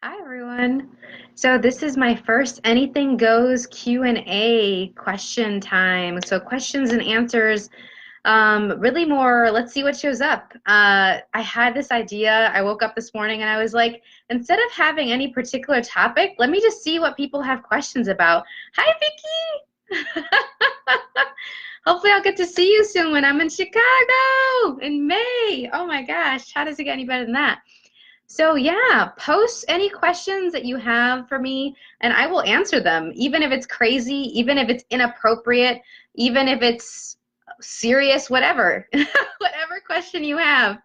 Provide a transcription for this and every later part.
Hi everyone. So this is my first Anything Goes Q&A question time. So questions and answers, really more, let's see what shows up. I had this idea. I woke up this morning and I was like, instead of having any particular topic, let me just see what people have questions about. Hi Vicky! Hopefully I'll get to see you soon when I'm in Chicago in May. Oh my gosh, how does it get any better than that? So yeah, post any questions that you have for me and I will answer them, even if it's crazy, even if it's inappropriate, even if it's serious, whatever. Whatever question you have.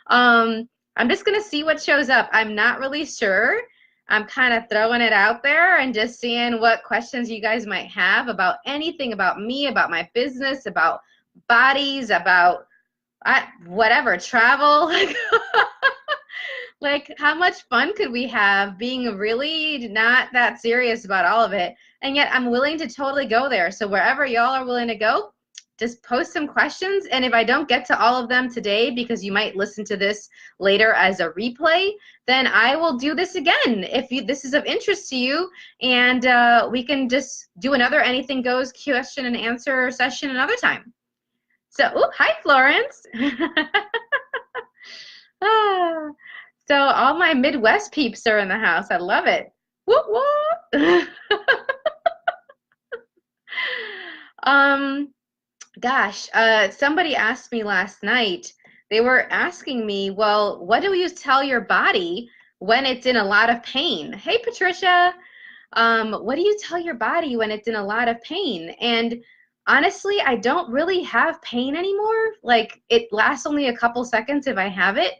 I'm just gonna see what shows up. I'm not really sure. I'm kind of throwing it out there and just seeing what questions you guys might have about anything about me, about my business, about bodies, about whatever, travel. Like, how much fun could we have being really not that serious about all of it? And yet, I'm willing to totally go there. So, wherever y'all are willing to go, just post some questions. And if I don't get to all of them today, because you might listen to this later as a replay, then I will do this again if this is of interest to you. And we can just do another Anything Goes question and answer session another time. So, hi, Florence. Ah. So all my Midwest peeps are in the house. I love it. Whoop whoop. um, gosh, somebody asked me last night. They were asking me, well, what do you tell your body when it's in a lot of pain? Hey, Patricia. What do you tell your body when it's in a lot of pain? And honestly, I don't really have pain anymore. Like it lasts only a couple seconds if I have it.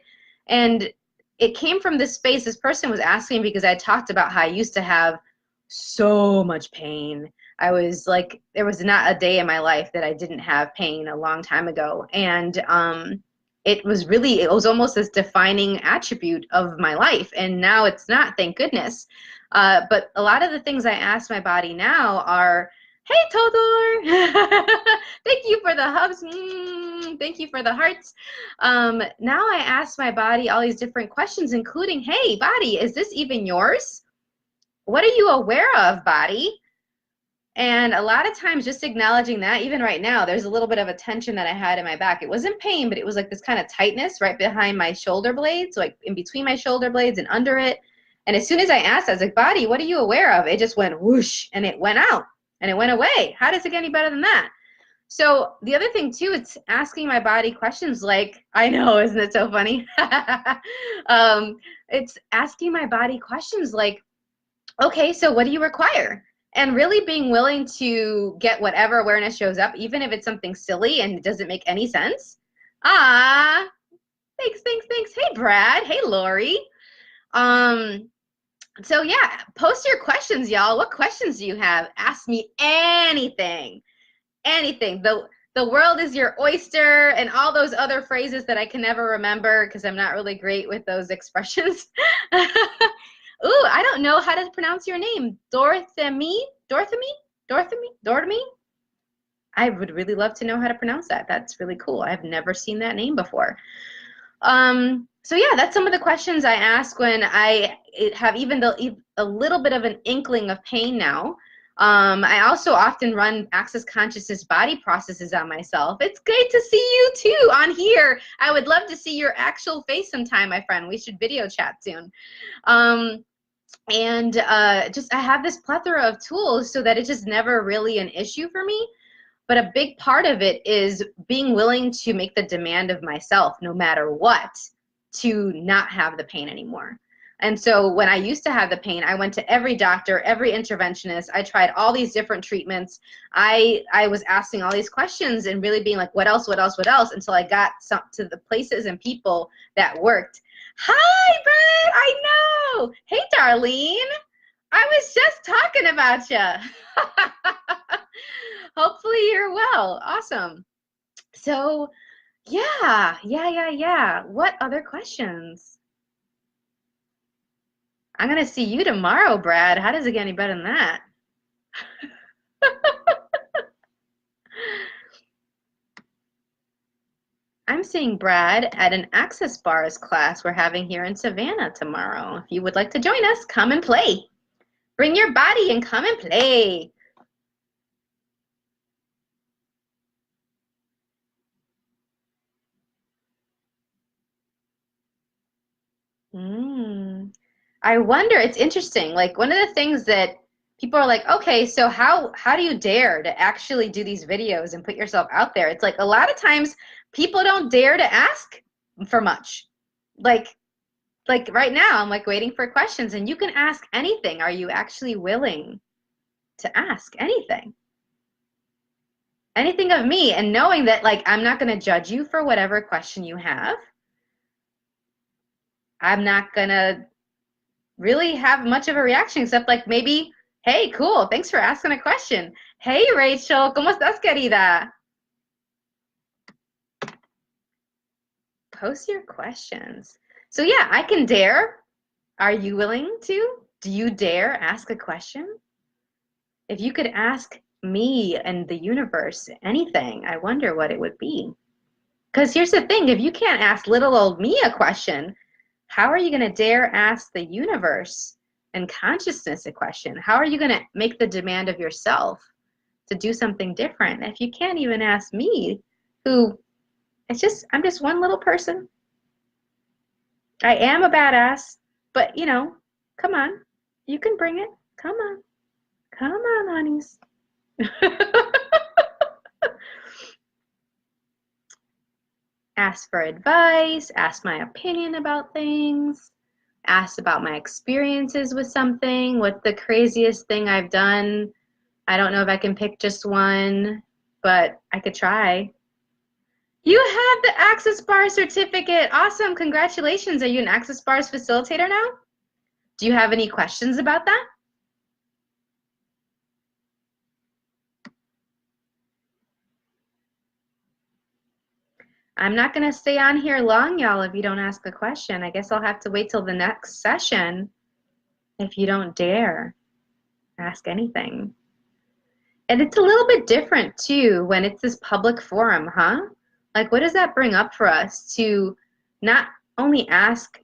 And it came from this space. This person was asking because I talked about how I used to have so much pain. I was like, there was not a day in my life that I didn't have pain a long time ago. And it was almost this defining attribute of my life. And now it's not, thank goodness. But a lot of the things I ask my body now are, hey, Todor, thank you for the hugs. Thank you for the hearts. Now I ask my body all these different questions, including, hey, body, is this even yours? What are you aware of, body? And a lot of times, just acknowledging that, even right now, there's a little bit of a tension that I had in my back. It wasn't pain, but it was like this kind of tightness right behind my shoulder blades, so like in between my shoulder blades and under it. And as soon as I asked, I was like, body, what are you aware of? It just went whoosh and it went out and it went away. How does it get any better than that? So the other thing too, it's asking my body questions like, I know, isn't it so funny? It's asking my body questions like, okay, so what do you require? And really being willing to get whatever awareness shows up, even if it's something silly and it doesn't make any sense. Ah, thanks, thanks, thanks. Hey, Brad. Hey, Lori. Um, so yeah, post your questions, y'all. What questions do you have? Ask me anything, anything. The world is your oyster and all those other phrases that I can never remember because I'm not really great with those expressions. Ooh, I don't know how to pronounce your name. Dorthemy? Dorthemy? Dorthemy? Dorthemy? I would really love to know how to pronounce that. That's really cool. I've never seen that name before. So yeah, that's some of the questions I ask when I have even a little bit of an inkling of pain now. I also often run Access Consciousness body processes on myself. It's great to see you too on here. I would love to see your actual face sometime, my friend. We should video chat soon. And just I have this plethora of tools so that it's just never really an issue for me. But a big part of it is being willing to make the demand of myself, no matter what, to not have the pain anymore. And so when I used to have the pain, I went to every doctor, every interventionist. I tried all these different treatments. I was asking all these questions and really being like, what else, what else, what else, until I got to the places and people that worked. Hi, Brett, I know. Hey, Darlene. I was just talking about you. Hopefully you're well. Awesome. So, yeah. What other questions? I'm going to see you tomorrow, Brad. How does it get any better than that? I'm seeing Brad at an Access Bars class we're having here in Savannah tomorrow. If you would like to join us, come and play. Bring your body and come and play. I wonder, it's interesting. Like one of the things that people are like, okay, so how do you dare to actually do these videos and put yourself out there? It's like a lot of times people don't dare to ask for much. Like right now, I'm like waiting for questions and you can ask anything. Are you actually willing to ask anything? Anything of me, and knowing that like I'm not going to judge you for whatever question you have. I'm not going to really have much of a reaction except like maybe, hey, cool, thanks for asking a question. Hey, Rachel, ¿cómo estás, querida? Post your questions. So yeah, I can dare. Are you willing to? Do you dare ask a question? If you could ask me and the universe anything, I wonder what it would be. Because here's the thing, if you can't ask little old me a question, how are you going to dare ask the universe and consciousness a question? How are you going to make the demand of yourself to do something different if you can't even ask me, who I'm just one little person. I am a badass, but you know, come on, you can bring it. Come on, come on, honeys. Ask for advice, ask my opinion about things, ask about my experiences with something. What's the craziest thing I've done? I don't know if I can pick just one, but I could try. You have the Access Bars certificate. Awesome. Congratulations. Are you an Access Bars facilitator now? Do you have any questions about that? I'm not going to stay on here long, y'all, if you don't ask a question. I guess I'll have to wait till the next session if you don't dare ask anything. And it's a little bit different, too, when it's this public forum, huh? Like, what does that bring up for us to not only ask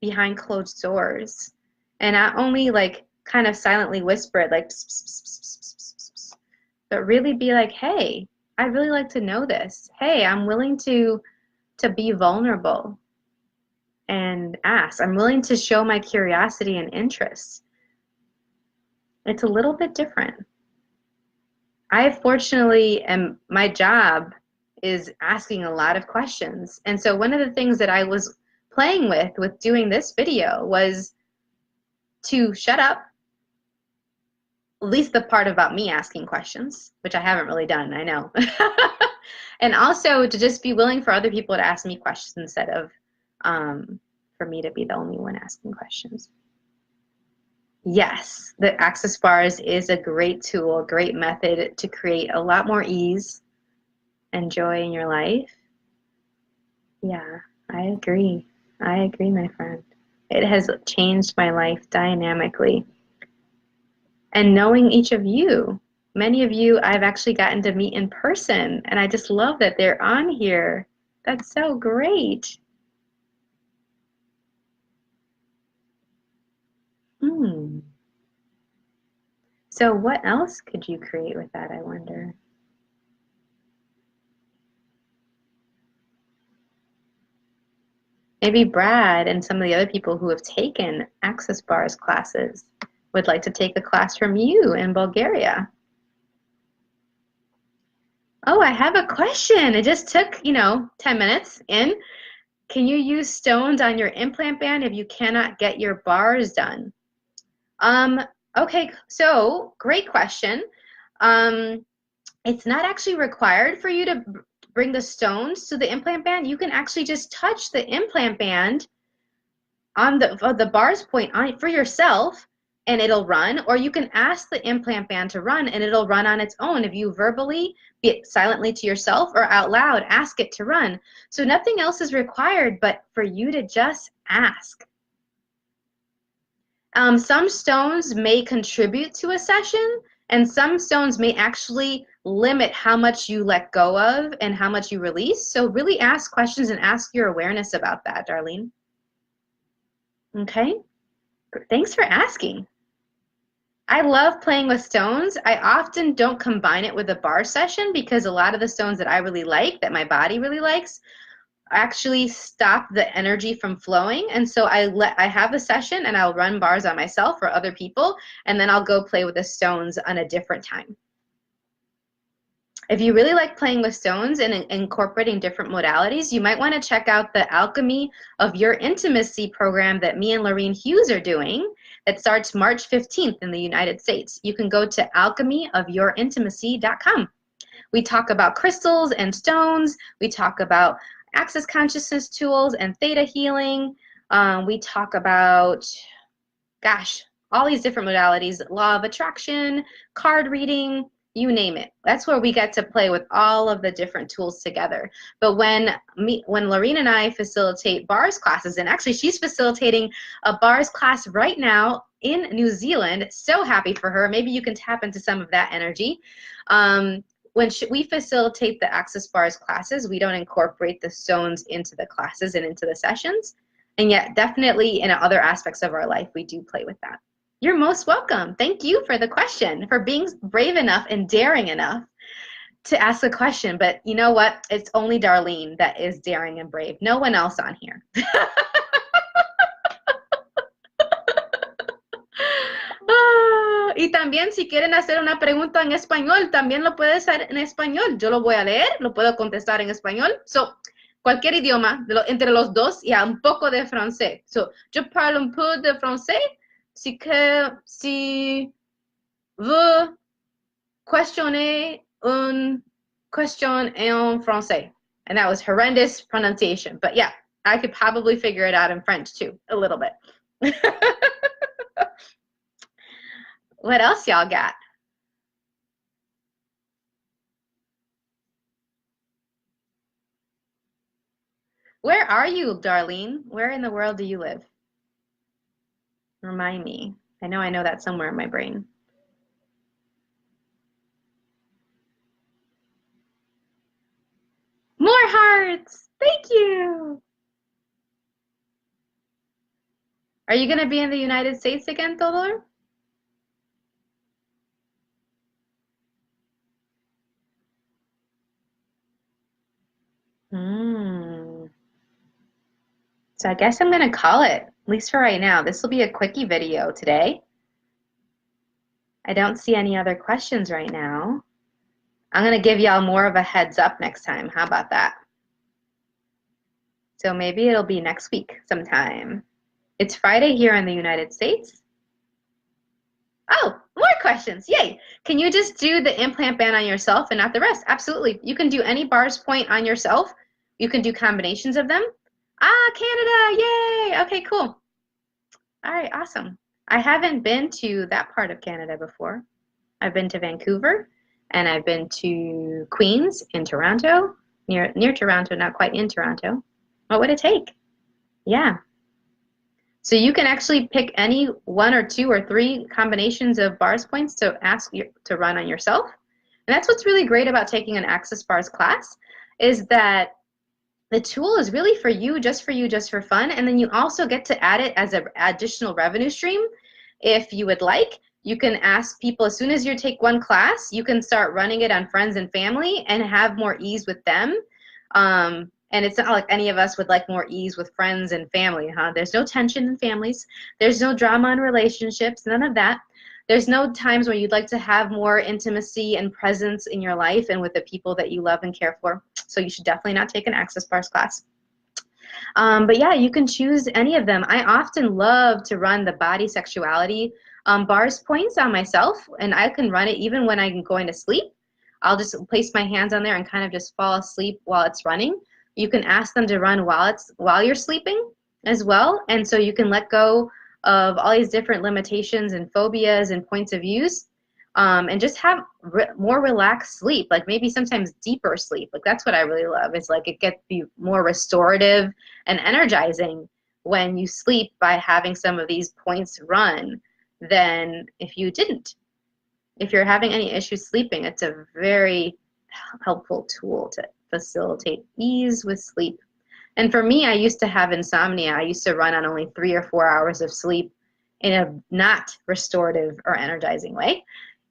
behind closed doors and not only, like, kind of silently whisper it, like, pss, pss, pss, pss, pss, pss, but really be like, hey, I'd really like to know this. Hey, I'm willing to be vulnerable and ask. I'm willing to show my curiosity and interest. It's a little bit different. I fortunately am, my job is asking a lot of questions. And so one of the things that I was playing with doing this video was to shut up, at least the part about me asking questions, which I haven't really done, I know. And also to just be willing for other people to ask me questions instead of for me to be the only one asking questions. Yes, the Access Bars is a great tool, a great method to create a lot more ease and joy in your life. Yeah, I agree. I agree, my friend. It has changed my life dynamically. And knowing each of you, many of you I've actually gotten to meet in person, and I just love that they're on here. That's so great. So what else could you create with that, I wonder? Maybe Brad and some of the other people who have taken Access Bars classes would like to take a class from you in Bulgaria. Oh, I have a question. It just took, 10 minutes in. Can you use stones on your implant band if you cannot get your bars done? Okay, so great question. It's not actually required for you to bring the stones to the implant band. You can actually just touch the implant band on the bars point on for yourself and it'll run, or you can ask the implant band to run and it'll run on its own if you verbally, be it silently to yourself or out loud, ask it to run. So nothing else is required but for you to just ask. Some stones may contribute to a session, and some stones may actually limit how much you let go of and how much you release. So really ask questions and ask your awareness about that, Darlene. Okay, thanks for asking. I love playing with stones. I often don't combine it with a bar session because a lot of the stones that I really like, that my body really likes, actually stop the energy from flowing. And so I have a session and I'll run bars on myself or other people, and then I'll go play with the stones on a different time. If you really like playing with stones and incorporating different modalities, you might want to check out the Alchemy of Your Intimacy program that me and Lorene Hughes are doing. It starts March 15th in the United States. You can go to alchemyofyourintimacy.com. We talk about crystals and stones. We talk about access consciousness tools and theta healing. We talk about, gosh, all these different modalities, law of attraction, card reading, you name it. That's where we get to play with all of the different tools together. But when Lorene and I facilitate bars classes, and actually she's facilitating a bars class right now in New Zealand, so happy for her. Maybe you can tap into some of that energy. When we facilitate the Access Bars classes, we don't incorporate the stones into the classes and into the sessions. And yet definitely in other aspects of our life, we do play with that. You're most welcome. Thank you for the question, for being brave enough and daring enough to ask a question. But you know what? It's only Darlene that is daring and brave. No one else on here. Y también si quieren hacer una pregunta en español, también lo puede hacer en español. Yo lo voy a leer, lo puedo contestar en español. So, cualquier idioma, entre los dos, y un poco de francés. So, yo parle un peu de français. Si vous questionnez une question en français. And that was horrendous pronunciation. But yeah, I could probably figure it out in French too, a little bit. What else y'all got? Where are you, Darlene? Where in the world do you live? Remind me. I know that somewhere in my brain. More hearts! Thank you! Are you going to be in the United States again, Todor? So I guess I'm going to call it, at least for right now. This will be a quickie video today. I don't see any other questions right now. I'm going to give y'all more of a heads up next time. How about that? So maybe it'll be next week sometime. It's Friday here in the United States. Oh, more questions. Yay. Can you just do the implant band on yourself and not the rest? Absolutely. You can do any bars point on yourself. You can do combinations of them. Ah, Canada. Yay. Okay, cool. All right, awesome. I haven't been to that part of Canada before. I've been to Vancouver, and I've been to Queens in Toronto, near Toronto, not quite in Toronto. What would it take? Yeah. So you can actually pick any 1 or 2 or 3 combinations of bars points to ask you to run on yourself. And that's what's really great about taking an Access Bars class, is that the tool is really for you, just for fun. And then you also get to add it as an additional revenue stream. If you would like, you can ask people, as soon as you take one class, you can start running it on friends and family and have more ease with them. And it's not like any of us would like more ease with friends and family, huh? There's no tension in families. There's no drama in relationships, none of that. There's no times where you'd like to have more intimacy and presence in your life and with the people that you love and care for. So you should definitely not take an Access Bars class. But yeah, you can choose any of them. I often love to run the body sexuality bars points on myself, and I can run it even when I'm going to sleep. I'll just place my hands on there and kind of just fall asleep while it's running. You can ask them to run while you're sleeping as well, and so you can let go of all these different limitations and phobias and points of views, and just have more relaxed sleep, like maybe sometimes deeper sleep. Like that's what I really love. It's like it gets you more restorative and energizing when you sleep by having some of these points run than if you didn't. If you're having any issues sleeping, it's a very helpful tool to facilitate ease with sleep. And for me, I used to have insomnia. I used to run on only 3 or 4 hours of sleep in a not restorative or energizing way.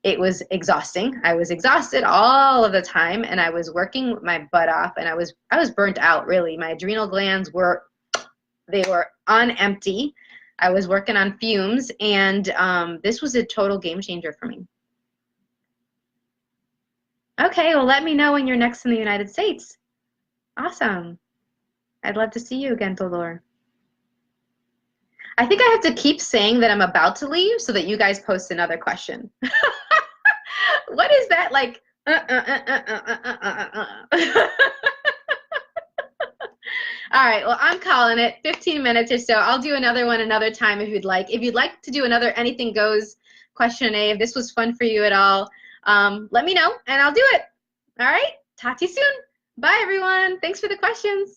It was exhausting. I was exhausted all of the time, and I was working my butt off, and I was burnt out, really. My adrenal glands were on empty. I was working on fumes, and this was a total game changer for me. Okay, well, let me know when you're next in the United States. Awesome. I'd love to see you again, Dolor. I think I have to keep saying that I'm about to leave so that you guys post another question. What is that like? All right, well, I'm calling it 15 minutes or so. I'll do another one another time if you'd like. If you'd like to do another Anything Goes Q&A, if this was fun for you at all, let me know and I'll do it. All right, talk to you soon. Bye, everyone. Thanks for the questions.